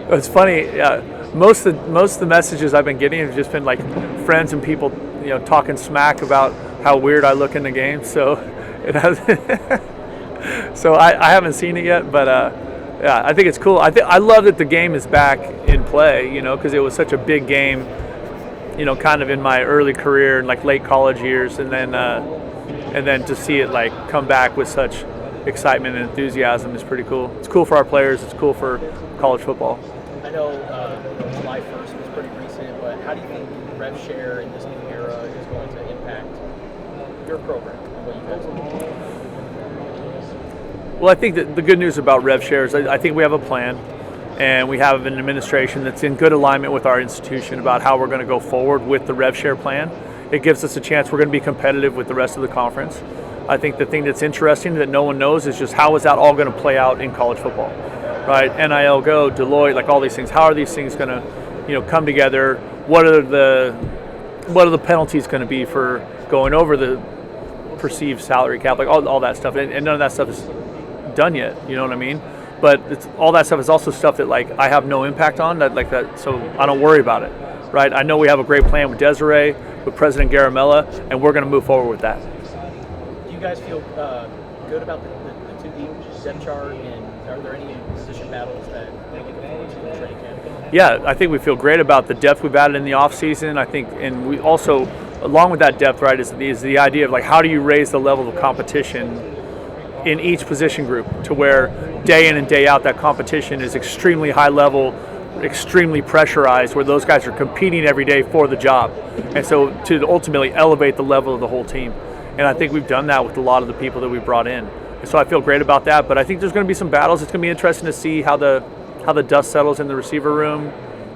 It's funny. Most of the messages I've been getting have just been like friends and people, talking smack about how weird I look in the game. So it has. So I haven't seen it yet, but yeah, I think it's cool. I love that the game is back in play. Because it was such a big game. Kind of in my early career and like late college years, and then to see it like come back with such excitement and enthusiasm is pretty cool. It's cool for our players. It's cool for college football. I know July 1st was pretty recent, but how do you think rev share in this new era is going to impact your program and what you guys do? Well, I think that the good news about rev share is I think we have a plan, and we have an administration that's in good alignment with our institution about how we're going to go forward with the rev share plan. It gives us a chance. We're going to be competitive with the rest of the conference. I think the thing that's interesting that no one knows is just how is that all going to play out in college football, right? NIL Go, Deloitte, like all these things. How are these things going to, come together? What are the penalties going to be for going over the perceived salary cap? Like all that stuff, and none of that stuff is done yet. You know what I mean? But all that stuff is also stuff that like I have no impact on that, so I don't worry about it, right? I know we have a great plan with Desiree, with President Garamella, and we're going to move forward with that. Do you guys feel good about the 2 deep depth chart, and are there any position battles that you're looking forward to in training camp? Yeah, I think we feel great about the depth we've added in the off season. I think, and we also, along with that depth, right, is the idea of like how do you raise the level of competition in each position group to where day in and day out that competition is extremely high level, extremely pressurized, where those guys are competing every day for the job, and so to ultimately elevate the level of the whole team. And I think we've done that with a lot of the people that we brought in, and so I feel great about that. But I think there's going to be some battles. It's going to be interesting to see how the dust settles in the receiver room.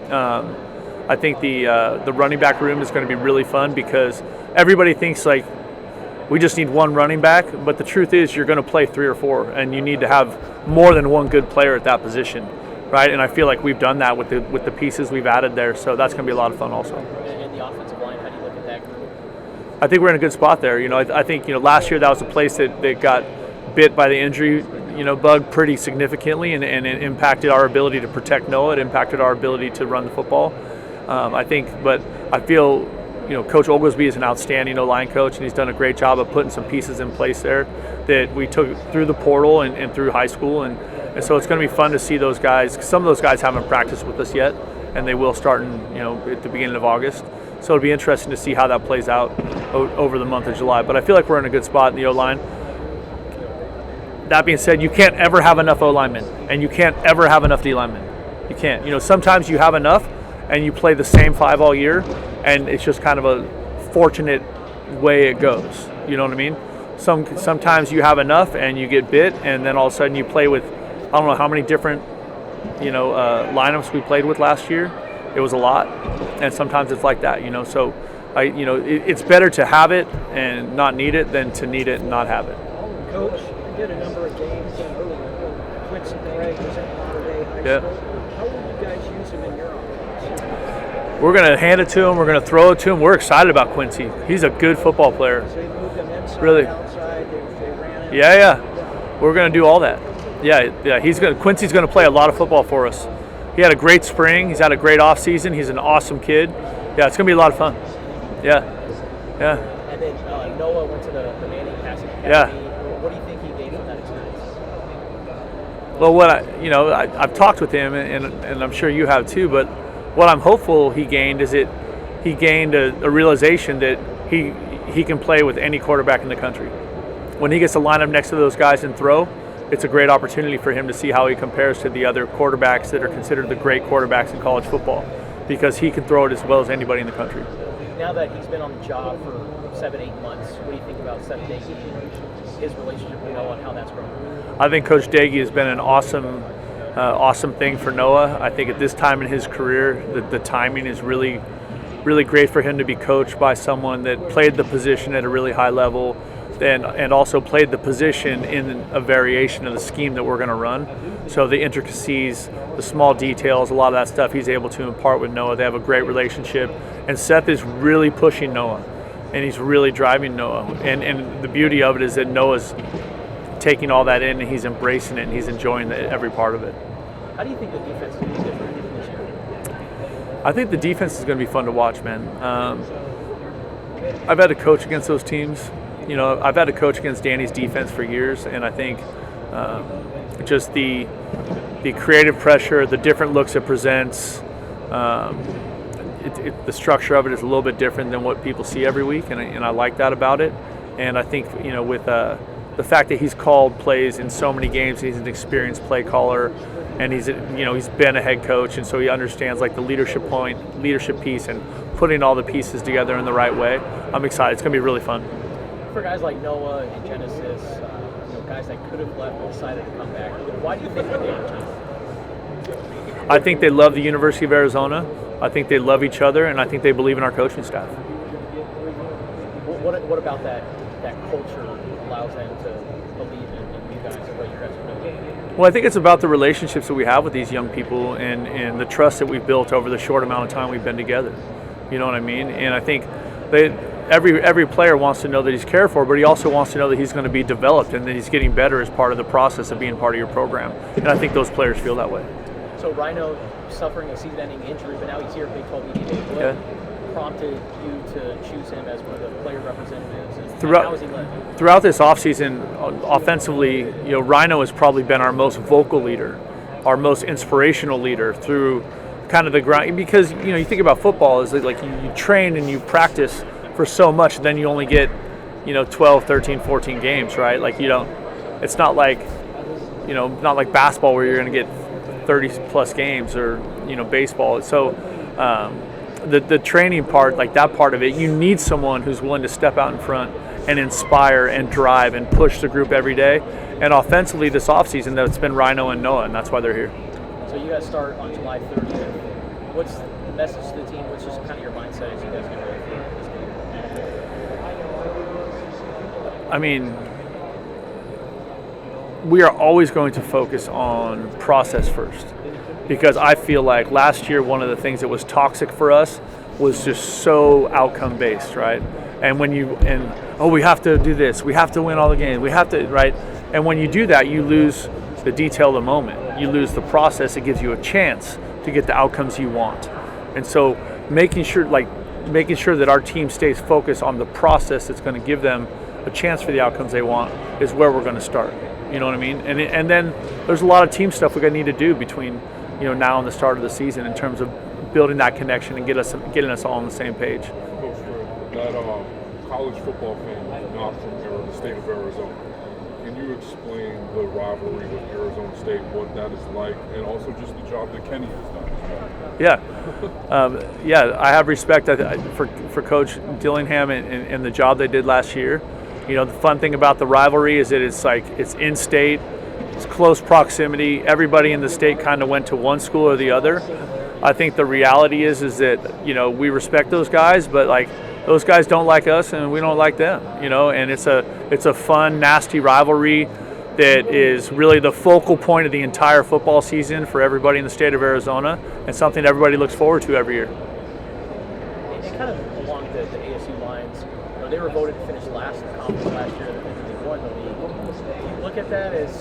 I think the running back room is going to be really fun because everybody thinks like we just need one running back, but the truth is you're going to play 3 or 4, and you need to have more than one good player at that position, right? And I feel like we've done that with the pieces we've added there, so that's going to be a lot of fun also. And the offensive line, how do you look at that group? I think we're in a good spot there. I think last year that was a place that got bit by the injury bug pretty significantly, and it impacted our ability to protect Noah. It impacted our ability to run the football. But I feel Coach Oglesby is an outstanding O-line coach, and he's done a great job of putting some pieces in place there that we took through the portal and through high school. And so it's going to be fun to see those guys. Some of those guys haven't practiced with us yet, and they will start at the beginning of August. So it'll be interesting to see how that plays out over the month of July. But I feel like we're in a good spot in the O-line. That being said, you can't ever have enough O-linemen, and you can't ever have enough D-linemen. You can't. Sometimes you have enough, and you play the same 5 all year, and it's just kind of a fortunate way it goes. You know what I mean? Sometimes you have enough, and you get bit, and then all of a sudden you play with, I don't know how many different, lineups we played with last year. It was a lot, and sometimes it's like that. So, it's better to have it and not need it than to need it and not have it. Coach, you did a number of games. Quincy Gregg was at Monterey High School. How will you guys use him in your offense? We're going to hand it to him. We're going to throw it to him. We're excited about Quincy. He's a good football player. So they moved him inside, really. outside. They ran it. Yeah. We're going to do all that. Yeah. Quincy's going to play a lot of football for us. He had a great spring. He's had a great off season. He's an awesome kid. Yeah, it's going to be a lot of fun. Yeah. And then Noah went to the Manning Passing Academy. Yeah. What do you think he gained from that experience? Well, I've talked with him, and I'm sure you have too. But what I'm hopeful he gained is he gained a realization that he can play with any quarterback in the country. When he gets to line up next to those guys and throw, it's a great opportunity for him to see how he compares to the other quarterbacks that are considered the great quarterbacks in college football, because he can throw it as well as anybody in the country. Now that he's been on the job for 7-8 months, what do you think about Seth Dagey and his relationship with Noah and how that's grown? I think Coach Dagey has been an awesome thing for Noah. I think at this time in his career, the timing is really, really great for him to be coached by someone that played the position at a really high level, and also played the position in a variation of the scheme that we're going to run. So the intricacies, the small details, a lot of that stuff he's able to impart with Noah. They have a great relationship, and Seth is really pushing Noah, and he's really driving Noah. And the beauty of it is that Noah's taking all that in, and he's embracing it, and he's enjoying every part of it. How do you think the defense is going to be different this year? I think the defense is going to be fun to watch, man. I've had to coach against those teams. I've had to coach against Danny's defense for years, and I think just the creative pressure, the different looks it presents, the structure of it is a little bit different than what people see every week, and I like that about it. And I think with the fact that he's called plays in so many games, he's an experienced play caller, and he's been a head coach, and so he understands like the leadership piece, and putting all the pieces together in the right way. I'm excited. It's going to be really fun. For guys like Noah and Genesis, guys that could have left but decided to come back, why do you think they did? I think they love the University of Arizona. I think they love each other, and I think they believe in our coaching staff. What about that culture allows them to believe in you guys and what you guys are doing? Well, I think it's about the relationships that we have with these young people and the trust that we've built over the short amount of time we've been together. You know what I mean? And I think every player wants to know that he's cared for, but he also wants to know that he's going to be developed and that he's getting better as part of the process of being part of your program. And I think those players feel that way. So Rhino suffering a season-ending injury, but now he's here at Big 12 Media Day. What prompted you to choose him as one of the player representatives? And how has he led? Throughout this offseason, offensively, Rhino has probably been our most vocal leader, our most inspirational leader through kind of the ground. Because you think about football is like you train and you practice for so much, and then you only get 12, 13, 14 games, right? Like it's not like not like basketball where you're going to get 30 plus games, or baseball. So the training part, like that part of it, you need someone who's willing to step out in front and inspire and drive and push the group every day. And offensively this offseason, that's been Rhino and Noah, and that's why they're here. So you guys start on July 30th. What's the message to the team? What's just kind of your mindset as you guys get ready for this game? I mean, we are always going to focus on process first, because I feel like last year one of the things that was toxic for us was just so outcome based, right? And we have to do this, we have to win all the games, we have to, right? And when you do that, you lose the detail of the moment, you lose the process. It gives you a chance to get the outcomes you want. And so making sure that our team stays focused on the process that's going to give them a chance for the outcomes they want is where we're going to start. You know what I mean? And then there's a lot of team stuff we're going to need to do between now and the start of the season in terms of building that connection and getting us all on the same page. Coach Fred, that college football fan not from the state of Arizona, can you explain the rivalry with Arizona State, what that is like, and also just the job that Kenny has done as well? Yeah, I have respect for Coach Dillingham and the job they did last year. The fun thing about the rivalry is that it's in-state, it's close proximity. Everybody in the state kind of went to one school or the other. I think the reality is that we respect those guys, but like those guys don't like us and we don't like them. And it's a fun, nasty rivalry that is really the focal point of the entire football season for everybody in the state of Arizona, and something everybody looks forward to every year. And kind of along the ASU lines, they were voted to finish last in the conference last year, and they won the league. Do you look at that as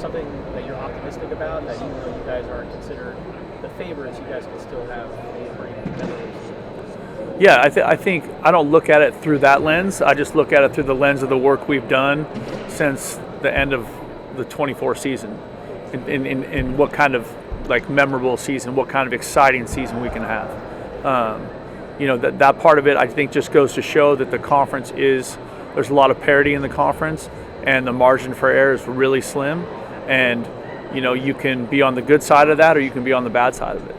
something that you're optimistic about, that even though you guys aren't considered the favorites, you guys can still have a pretty competitive? Yeah, I think I don't look at it through that lens. I just look at it through the lens of the work we've done since the end of the 24 season, in what kind of like memorable season, what kind of exciting season we can have. That part of it I think just goes to show that the conference there's a lot of parity in the conference, and the margin for error is really slim, and you can be on the good side of that or you can be on the bad side of it.